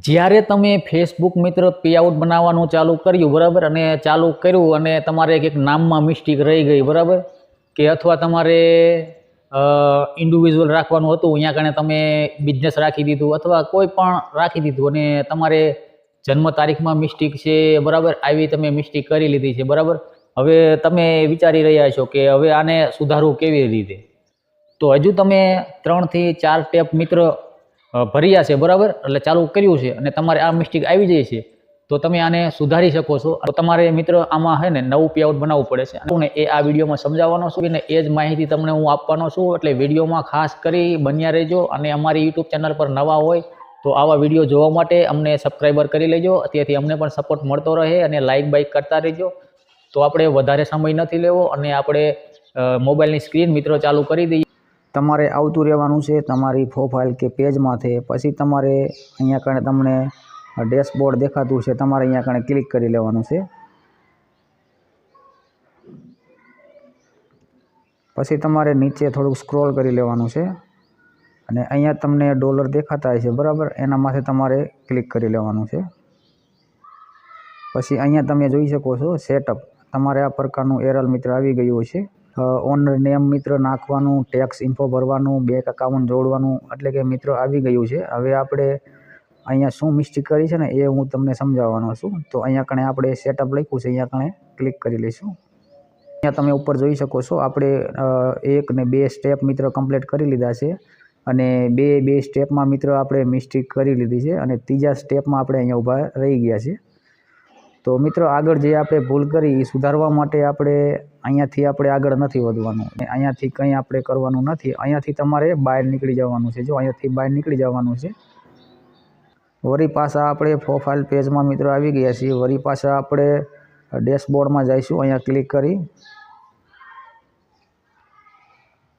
જ્યારે તમે ફેસબુક મિત્ર પેઆઉટ બનાવવાનું ચાલુ કર્યું બરાબર અને ચાલુ કર્યું અને તમારે એક નામમાં મિસ્ટેક રહી ગઈ બરાબર કે અથવા તમારે ઇન્ડિવિજ્યુઅલ રાખવાનું હતું અહીંયા કારણે તમે બિઝનેસ રાખી દીધું અથવા કોઈ પણ રાખી દીધું અને તમારે જન્મ તારીખમાં મિસ્ટેક છે બરાબર આવી તમે મિસ્ટેક કરી લીધી છે બરાબર હવે તમે વિચારી રહ્યા છો કે હવે આને સુધારવું કેવી રીતે તો હજુ તમે 3 થી 4 સ્ટેપ મિત્ર ભર્યા છે બરાબર એટલે ચાલુ કર્યું છે અને તમારે આ મિસ્ટેક આવી જાય છે તો તમે આને સુધારી શકો છો તો તમારે મિત્ર આમાં હે ને નવું પેઆઉટ બનાવવું પડે છે અને એ આ વિડીયોમાં સમજાવવાનો છું અને એ જ માહિતી તમને હું આપવાનો છું એટલે વિડીયોમાં ખાસ કરી બન્યા રહેજો અને અમારી યુટ્યુબ ચેનલ પર નવા હોય તો આવા વિડીયો જોવા માટે અમને સબસ્ક્રાઈબર કરી લેજો તેથી અમને પણ સપોર્ટ મળતો રહે અને લાઇક કરતા રહેજો તો આપણે વધારે સમય નથી લેવો અને આપણે મોબાઈલની સ્ક્રીન મિત્રો ચાલુ કરી દઈએ તમારે આવતું રહેવાનું છે તમારી પ્રોફાઇલ કે પેજમાંથી પછી તમારે અહીંયા કણે તમને ડેશબોર્ડ દેખાતું છે તમારે અહીંયા કણે ક્લિક કરી લેવાનું છે પછી તમારે નીચે થોડુંક સ્ક્રોલ કરી લેવાનું છે અને અહીંયા તમને ડોલર દેખાતા છે બરાબર એના માથે તમારે ક્લિક કરી લેવાનું છે પછી અહીંયા તમે જોઈ શકો છો સેટઅપ તમારે આ પ્રકારનું એરર મિત્ર આવી ગયું છે ઓનર નેમ મિત્ર નાખવાનું ટેક્સ ઇન્ફો ભરવાનું બેંક એકાઉન્ટ જોડવાનું એટલે કે મિત્ર આવી ગયું છે હવે આપણે અહીંયા શું મિસ્ટેક કરી છે ને એ હું તમને સમજાવવાનો છું તો અહીંયા કણે આપણે સેટઅપ લખ્યું છે અહીંયા કણે ક્લિક કરી લઈશું અહીંયા તમે ઉપર જોઈ શકો છો આપણે 1 ને 2 સ્ટેપ મિત્ર કમ્પ્લીટ કરી લીધા છે અને બે સ્ટેપમાં મિત્ર આપણે મિસ્ટેક કરી લીધી છે અને ત્રીજા સ્ટેપમાં આપણે અહીંયા ઊભા રહી ગયા છે તો મિત્રો આગળ જે આપણે ભૂલ કરી એ સુધારવા માટે આપણે અહીંયાથી આપણે આગળ નથી વધવાનું અહીંયાથી કંઈ આપણે કરવાનું નથી અહીંયાથી તમારે બહાર નીકળી જવાનું છે જો અહીંયાથી બહાર નીકળી જવાનું છે વળી પાછા આપણે પ્રોફાઇલ પેજમાં મિત્રો આવી ગયા છીએ વળી પાછા આપણે ડેશબોર્ડમાં જઈશું અહીંયા ક્લિક કરી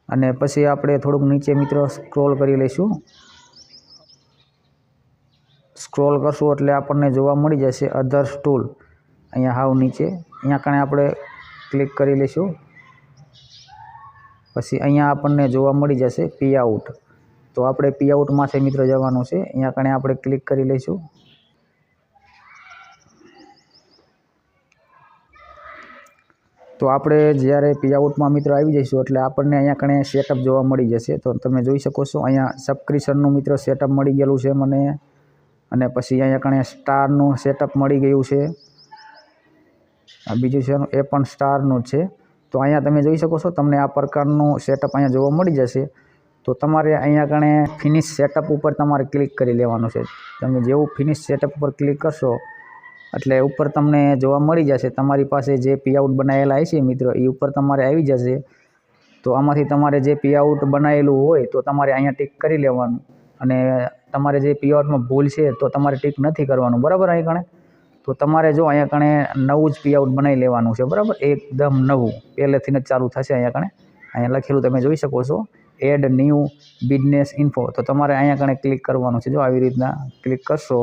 અને પછી આપણે થોડુંક નીચે મિત્રો સ્ક્રોલ કરી લઈશું સ્ક્રોલ કરશું એટલે આપણને જોવા મળી જશે અધર્સ ટૂલ અહીંયા હાવ નીચે અહીંયા કણે આપણે ક્લિક કરી લઈશું પછી અહીંયા આપણને જોવા મળી જશે પેઆઉટ તો આપણે પેઆઉટમાંથી મિત્રો જવાનું છે અહીંયા કણે આપણે ક્લિક કરી લઈશું તો આપણે જ્યારે પેઆઉટમાં મિત્રો આવી જઈશું એટલે આપણને અહીંયા કણે સેટઅપ જોવા મળી જશે તો તમે જોઈ શકો છો અહીંયા સબસ્ક્રિપ્શનનું મિત્રો સેટઅપ મળી ગયેલું છે મને અને પછી અહીંયા કણે સ્ટારનું સેટઅપ મળી ગયું છે આ બીજું છે એ પણ સ્ટારનું છે તો અહીંયા તમે જોઈ શકો છો તમને આ પ્રકારનું સેટઅપ અહીંયા જોવા મળી જશે તો તમારે અહીંયા કણે ફિનિશ સેટઅપ ઉપર તમારે ક્લિક કરી લેવાનું છે તમે જેવું ફિનિશ સેટઅપ ઉપર ક્લિક કરશો એટલે ઉપર તમને જોવા મળી જશે તમારી પાસે જે પેઆઉટ બનાવેલા છે મિત્રો એ ઉપર તમારે આવી જશે તો આમાંથી તમારે જે પેઆઉટ બનાવેલું હોય તો તમારે અહીંયા ટિક કરી લેવાનું અને તમારે જે પેઆઉટમાં ભૂલ છે તો તમારે ટિક નથી કરવાનું બરાબર અહીં કણે તો તમારે જો અહીંયા કણે નવું જ પેઆઉટ બનાવી લેવાનું છે બરાબર એકદમ નવું પહેલેથી જ ચાલુ થશે અહીંયા કણે અહીંયા લખેલું તમે જોઈ શકો છો એડ ન્યૂ બિઝનેસ ઇન્ફો તો તમારે અહીંયા કણે ક્લિક કરવાનું છે જો આવી રીતના ક્લિક કરશો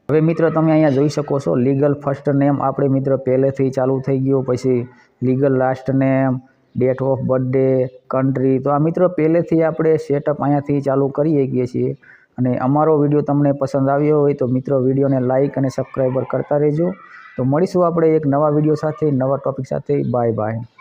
હવે મિત્રો તમે અહીંયા જોઈ શકો છો લીગલ ફર્સ્ટ નેમ આપણે મિત્રો પહેલેથી ચાલુ થઈ ગયું પછી legal last name date of birthday country તો આ મિત્રો પહેલેથી આપણે સેટઅપ અહીંયાથી ચાલુ કરી શકીએ છીએ અને અમારો વિડીયો તમને પસંદ આવ્યો હોય તો મિત્રો વિડીયોને લાઇક અને સબસ્ક્રાઈબર કરતા રહેજો તો મળીશું આપણે એક નવા વિડીયો સાથે નવા ટોપિક સાથે બાય બાય